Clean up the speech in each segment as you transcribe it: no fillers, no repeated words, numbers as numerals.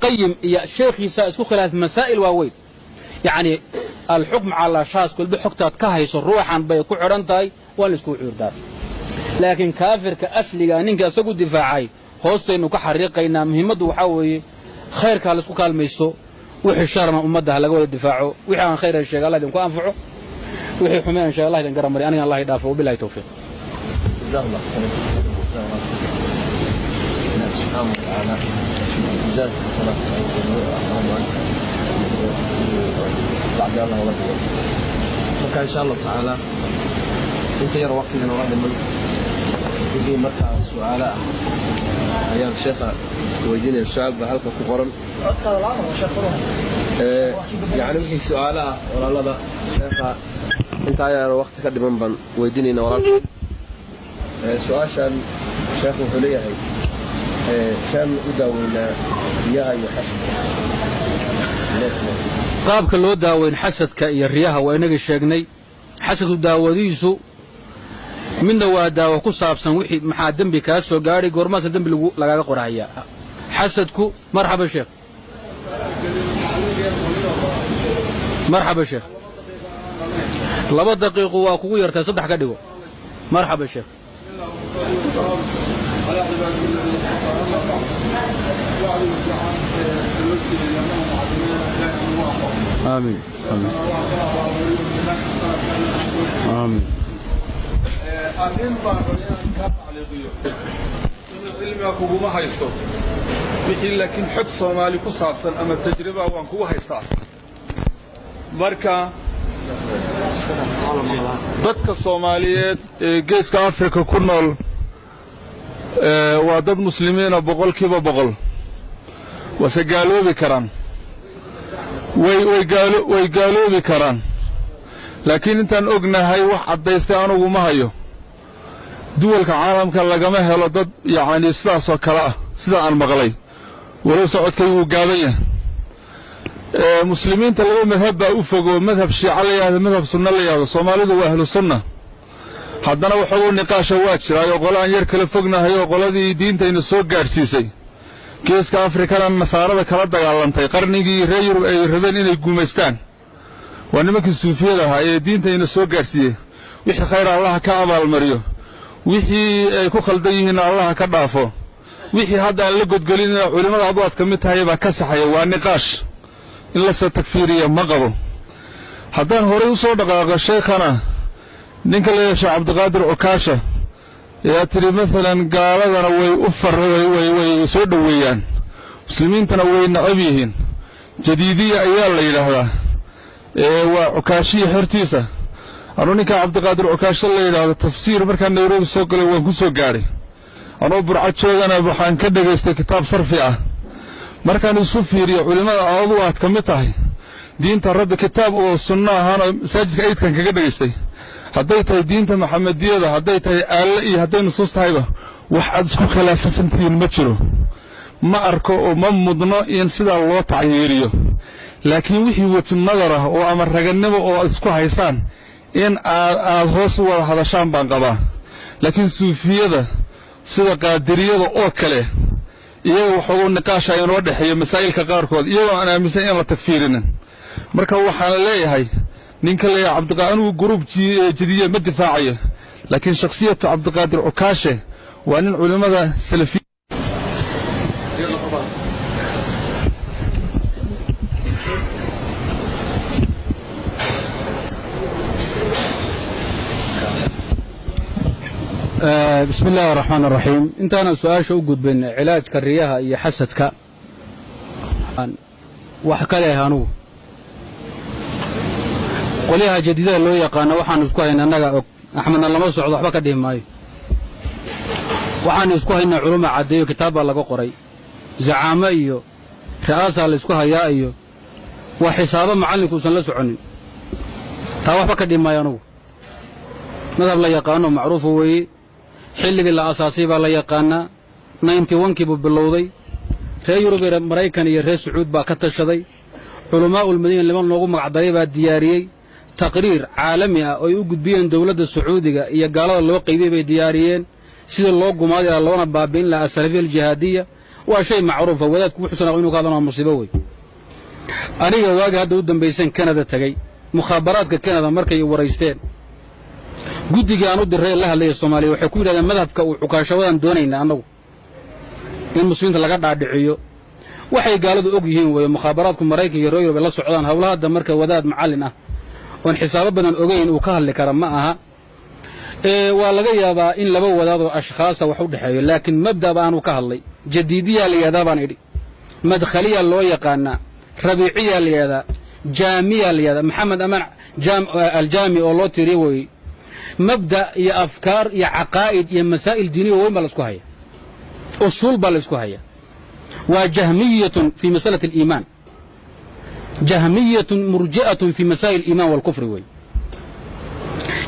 القيم يا شيخي سأسكو خلاف مسائل واوي يعني الحكم على شخص كل بحكتها كهيس الروح عن بيكو عرنتاي والاسكو عردار لكن كافر كأسلي نينك أسكو دفاعي هوستي إنه كحريقينا مهمته وحوي خير كالسكو كالميستو وحي الشر ما أمدها لقول الدفاع وحي عن خير الشيء الله يديمكو أنفعه وحي حمين إن شاء الله يدين قرم مري أنا الله يدافعه وبالله توفيق جزاه الله سبحانه وتعالى جزاك الصلاة بعد الله ولا إن شاء الله تعالى أنت يرى وقت من واحد من يجي مركز سؤال أيام الشيخ ويجيني الشعب بحلقة كقرن يعني وحي سؤال ولا لا شيخ أنت يرى وقت كده من ويجيني نوران سؤال شان شيخ وحليه سام وداوينا رياها يحسد qaabka loo daaweyn xasadka iyo riyaha waa inaga sheegnay xasadku daawadiisu midna waa daawo ku saabsan wixii maxaa dambi ka soo gaaray goormaas dambi lagaga qoraya xasadku marxaba sheekh marxaba sheekh 2 daqiiqo waa kugu yartay 3 ka dhigo marxaba sheekh آمين آمين آمين أنت كان على علمك وما هيستو بحيل لكن حد صومالي كصابسن أما التجربة وانكو هيستا مركا dadka Soomaaliyeed ee geeska Afrika ku nool waa dad muslimiin ah 100% wase gaaloobi karaan way gaaloobi karaan laakiin intaan ognahay wax cadeystay anigu ma hayo duwalka caalamka lagama helo dad yaani sidaas oo kala ah sida aan maqlay wala socodkay uu gaaban yahay muslimiinta laba madhab baa u fogo madhab shiica la yiraahdo madhab sunna la yiraahdo Soomaalidu waa ahlu sunna haddana waxoo niqaasha waa jiraayo qolaan yar kala fognahay oo qoladii diintayna soo gaarsiisay geeska Afrikana nasaarada kala dagaalantay qarnigii reer Yurub ay rabeen inay guumeystaan waa nimankii suufiyada ahaa ee diintayna soo gaarsiiyay wixii khayr Allah ka abaal mariyo wixii ay ku khaldan yihiin Allah ka dhaafo wixii hadda la godgolin culimada aad ka mid tahay baa ka saxaya waa niqaash in la takfiiriyo ma qabo haddaan hore u soo dhaqaaqo sheekhana ninka la yeeshay Cabdiqaadir Ukaasha yaa tiri mesela gaaladana way u farray way soo dhaweeyaan muslimiintana way nacab yihiin jadiidiya ayaa la yiraahdaa waa Ukaashiya xirtiisa anu ninka Cabdiqaadir Ukaasha la yiraahdo tafsiir marka Nairobi soo galay waan ku soo gaaray anoo burcad joogana waxaan ka dhageystay kitaab sarfi ah markaan isu fiiriyo culimada aad ka mid tahay diinta rabbi kitaab oo sunna ahaan masaajidka eedkan kaga dhageystay hadday tahay diinta maxamediyada hadday tahay alle iyo hadday nusuus tahayba wax aad isku khilaafsantiin ma jiro ma arko oo ma mudno in sida loo tacyiiriyo laakiin wixii wajin nadar ah oo ama raganimo oo isku haysaan in aad hoos u wada hadashaan baan qabaa laakiin suufiyada sida qaadiriyada oo kale iyagu waxoo niqaasha ay noo dhaxeeyo masaa'ilka qaarkood iyagoo aan aaminsan in la takfiirinin marka waxaan leeyahay ninka leeyahay Cabdiqaadir group jadiiya ma difaacayo laakiin shakhsiyadu Cabdiqaadir Ukaashe waa nin culimada salafi بسم الله الرحمن الرحيم انت انا سؤال شو قد بين علاج كرياها يا حسدك وحكى لها انو قوليها جديدة لو يقانا وحان اسكوها ان انك احمد الله ما سعود وحبا كدهم ماي وحان اسكوها ان علوم عادية كتابة لغو قري زعامة ايو رئاسة لاسكوها يا ايو وحسابة معلنك وسن لسعني تا وحبا كدهم ماي انو مذهب لا يقانا معروف وي xilligii la asaasay baa la yaqaana 91kii buu bilowday reer Yurub iyo Mareykan iyo reer Sacuud baa ka tashaday culamaa ulmadiina liman loogu magacdaray baa diyaariyay taqriir caalami ah oo ay u gudbiyeen dawladda Sacuudiga iyo gaalada loo qaybiyay bay diyaariyeen sida loo gumaadi loona baabiin la asalafiya jihaadiya waa shay macruufa wadaadku wuxuusan aqoon inuu ka hadlana waa musiibo wey aniga waaga hadda u dambaysan Canada tagay mukhaabaraadka Canada markay waraysteen guddiga aan u diray la hadlay Soomaaliya waxay ku yiraahdeen madhabka uu xukaashawadan doonayna anagu in muslimiinta laga dhaadhiciyo waxay gaaladu og yihiin way mukhaabaraadku Mareykanka iyo Yurub la socdaan hawlaha hadda marka wadaad macallin ah oo xisaabo badan ogeyn uu ka hadli kara ma aha waa laga yaabaa in laba wadaad oo ashkhaas wax u dhaxeeyo laakiin mabda baan uu ka hadlay jadiidiya la yiraahdaa baan idhi madkhaliya loo yaqaana rabiiciya la yiraahdaa jaamiya la yiraahdaa maxamed amaan aljaami oo loo tiriyo way mabda iyo afkaar iyo aqaaid iyo masaa'il diiniyo way ma la isku haya usul baa la isku haya waa jahmiyatun fi mas'alati al-iiman jahmiyatun murji'atun fi masaa'il al-iiman wal kufr way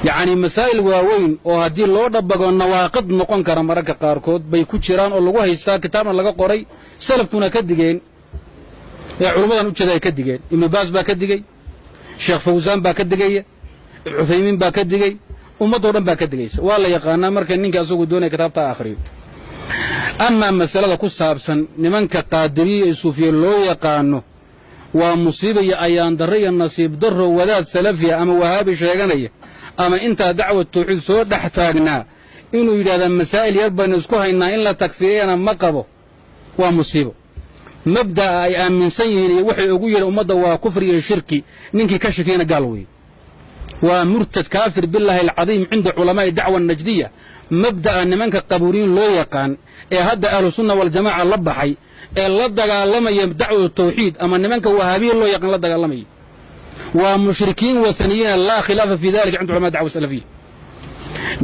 يعني مسائل واوين oo hadii loo dhabago nawaaqid noqon kara mararka qaar kood bay ku jiraan oo lagu haystaa kitaabna laga qoray salafkuna ka digeen ee culummadan u jeeday ka digeen ibn Baas baa ka digay Sheekh Fawzan baa ka digay Uthaymin baa ka digay ummad oo dhan baa ka digaysa waa la yaqaanaa marka ninka asagu doonay kitaabta akhriyo amma masalada ku saabsan nimanka qaadiriye ee suufiye loo yaqaano waa musiibo iyo ayaan darro iyo nasiib darro wadaad salafiya ama wahaabi sheeganaya ama inta dacwad tawxiid soo dhaxtaagnaa inuu yiraahdo masaa'il yar baan isku haynaa in la takfiiriyana ma qabo waa musiibo mabda ay aaminsan yihiin waxay ugu yeeray ummadda waa kufri iyo shirki ninkii ka shakiyana gaal weey waa murtad kaafir billahi alazim inda ulama dacwa najdiyya mabda nimanka qabuuriin loo yaqaan ee hadda ahlus sunna wal jamaa la baxay ee la dagaalamaya dacwad tawxiid ama nimanka wahaabiye loo yaqaan la dagaalamaya ومشركين وثنيين لا خلاف في ذلك عند علماء الدعوة السلفية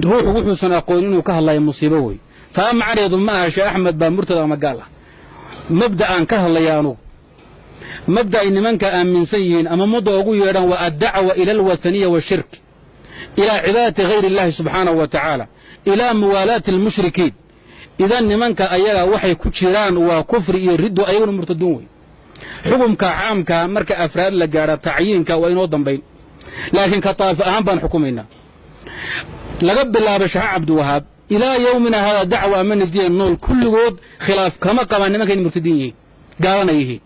روح وحسن أقول إنه كهلا مصيبوي تام عريض معها شيخ أحمد بن مرتضى مقالة مبدأ كهلا يانو مبدأ إن من كان من سيئين أما مضى أقول والدعوة إلى الوثنية والشرك إلى عبادة غير الله سبحانه وتعالى إلى موالاة المشركين إذا من كان أيها وحي كتشران وكفر يرد أيون مرتدون حكمك عامك مرك أفراد لجارة تعيينك وين وضم بين لكن كطائف أهم بان حكومينا لقب الله بشع عبد وهاب إلى يومنا هذا دعوة من الدين النول كل وض خلاف كما قال ما كان مرتدين قالنا إيه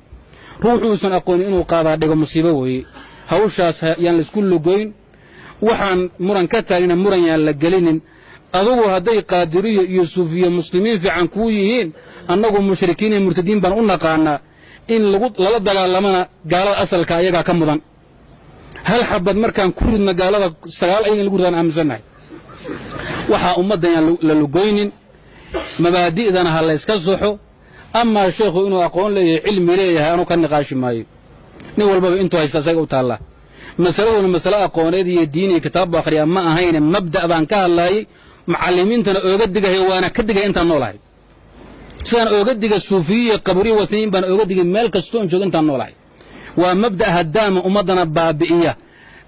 روحوا سنقول إنه قاضي دقة مصيبة وهي هوشاس يعني كل جوين وحن مرن كتاين مرن يلقلين أذو هذي قادرية يوسفية مسلمين في عنكويين أنهم مشركين مرتدين بنقولنا قانا in lala dagaalamana gaalada asalka ayaga ka mudan hal xabad markaan ku ridna gaalada sagaal ay lagu ridaan aamsanahay waxa ummadan la lugoynin mabaadi'dana hal la iska soxo amma sheekhu inuu aqoon leeyahay cilmi leeyahay aanu ka niqaashi maayo nin walba intuu haysta isaga u taala masaladuna masala aqooneed iyo diin iyo kitaab akhriya ma ahayn mabda' baan ka hadlayay macallimiintana ooga digahay waana ka digay inta noolahay سان أوجدك الصوفية قبرية وثنين بان أوجدك مالك السون شو أنت نولاي ومبدأ هدام أمضنا بابئية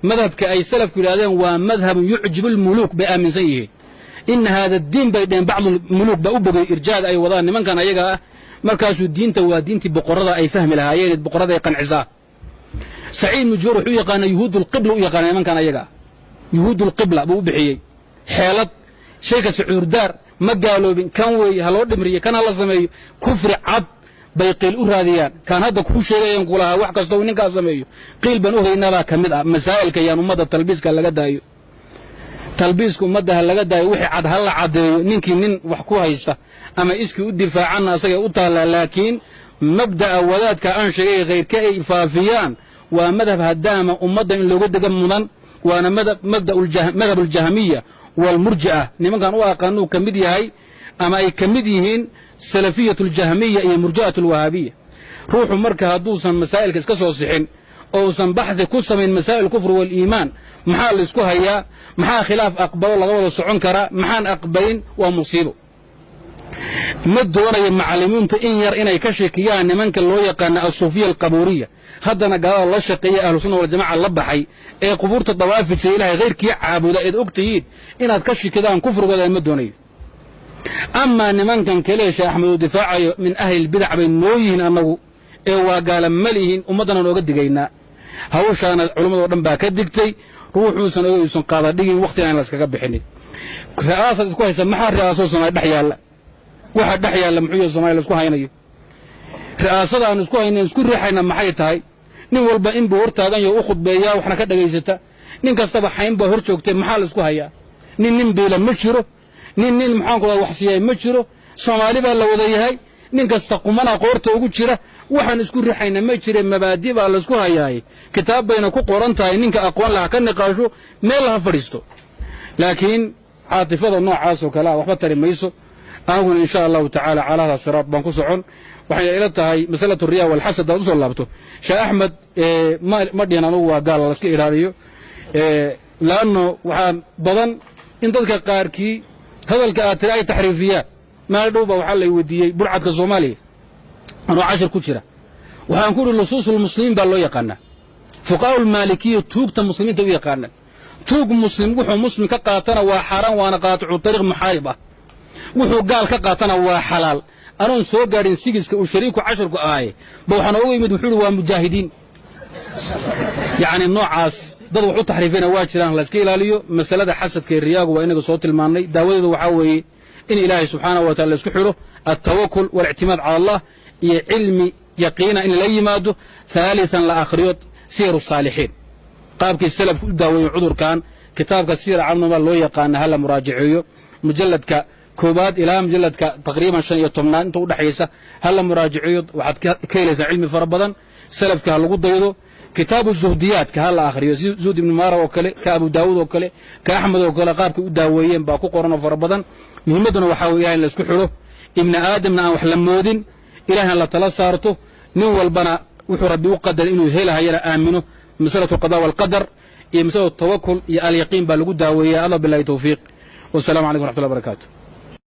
مذهب كأي سلف كل هذا ومذهب يعجب الملوك بأمن سيه إن هذا الدين بين بعض الملوك بأوبق إرجاد أي وضان من كان يجا مركز الدين تو دين بقرضة أي فهم لها يعني بقرضة يقن عزاء سعيد مجور يقان يهود القبلة يقان من كان يجا يهود القبلة بأوبحي حالة شيخ سعود دار ما قالوا بين كان وي هلو دمريه كان الله سميه كفر عد بيقيل أراديان كان هذا كل شيء ينقلها واحد كستو نكا سميه قيل بنوه إنها كمد مسائل كيان مدى التلبيس كان لقد دايو تلبيسكم مدى هل لقد دايو وحي عد هلا عد نينكي نين وحكوها يسا أما إسكي الدفاع عنها سيئ أطالة لكن مبدأ أولاد كأن شيء غير كأي فافيان ومذهب هدامة ومدى إن لو قد قمنا وأنا مذهب الجهمية والمرجئة نمان كانوا أقانوا كمديهاي أما أي كمديهين سلفية الجهمية أي مرجئة الوهابية روحوا مركها دوسا مسائل كسكسوا الصحين أو بحث كسا من مسائل الكفر والإيمان محال اسكوها إياه محال خلاف أقبال الله غوض السعون كرا محال أقبين ومصيبه مدونا يمعلمون إن ير إنا يكشك يعني من كان لو يقان الصوفية القبورية هذا قال الله شقية أهل السنة والجماعة اللبحي إيه قبور الطوائف في إلهي غير كي عابد إذ أكتيد إن تكشي كذا عن كفر ولا المدوني أما أن من كان كليش أحمد دفاع من أهل البدع بين نويهن أنه إيه وقال مليهن أمدنا نوقد جينا هوش أنا علماء ورنبا كدكتي روحوا سنوي سن قاضي دقي وقتنا أنا لسكب بحني رئاسة كويسة محار رئاسة سنة دحيا الله واحد دحيا الله محيي الصومالي لسكو هاينيو ri'aasada aan isku hayna isku riixayna maxay tahay nin walba in buu hor taagan yahay u khudbeeyaa waxna ka dhagaysata nin kastaba xayn baa hor joogtay maxaa la isku hayaa nin beela ma jiro nin maxaan ku wax siiyay ma jiro Soomaali baa la wada yahay nin kasta qumana qoorta ugu jira waxaan isku riixayna ma jire mabaadi baa la isku hayaay kitaab bayna ku qoran tahay ninka aqoon laha ka niqaasho meel laha fadhiisto laakiin caatifada noocaas oo kala waxba tari mayso aawun insha Allah ta'ala ala siraat baan ku socon waxay ila tahay masalatu riya wal hasad aan soo laabto Sheekh Ahmed ma dhinan waa gaal la iska ilaaliyo laano waxaan badan in dadka qaarkii hadalka aad tiray tahriifiya ma dhowba waxa la weydiiyay burcadka Soomaaliya أنا عاشر كشرة وهنقول اللصوص المسلمين بالله يقانا فقهاء المالكية توق المسلمين توي يقانا توق مسلم وحو مسلم كقاتنا وحرام وانا قاطع طريق محاربة وحو قال كقاتنا وحلال أنا نسوق قارين سيجس وشريك وعشر كآية بوحنا هو يمد وحول ومجاهدين يعني النوع عاس ضد وحو تحريفين واجران لاسكيل عليه مسألة حسب كالرياض وإنك صوت الماني داود وحوي إن إلهي سبحانه وتعالى يسكحله التوكل والاعتماد على الله علمي يقينا إن لا يماده ثالثا لآخريات سير الصالحين قابك السلف داوي عذر كان كتابك السير عنه ما لو يقان هلا مراجعيه مجلد كوباد إلى مجلد تقريبا شن يتمنى أنت ودحيسة هلا مراجعيه وحد كيلز علمي فربضا سلف كهلو ضيضه كتاب الزهديات كهلا آخريه زود بن مارا وكله كأبو داود وكله كأحمد وكله قابك داويين باكو قرنا فربضا مهمتنا وحاول يعني لسكحله ابن آدم وحلمودين إلهنا الله تلا صارته نول بنا وحو ربي وقدر إنه هيلا هيلا آمنه مسألة القضاء والقدر مسألة التوكل اليقين بالقدة ويا الله بالله توفيق والسلام عليكم ورحمة الله وبركاته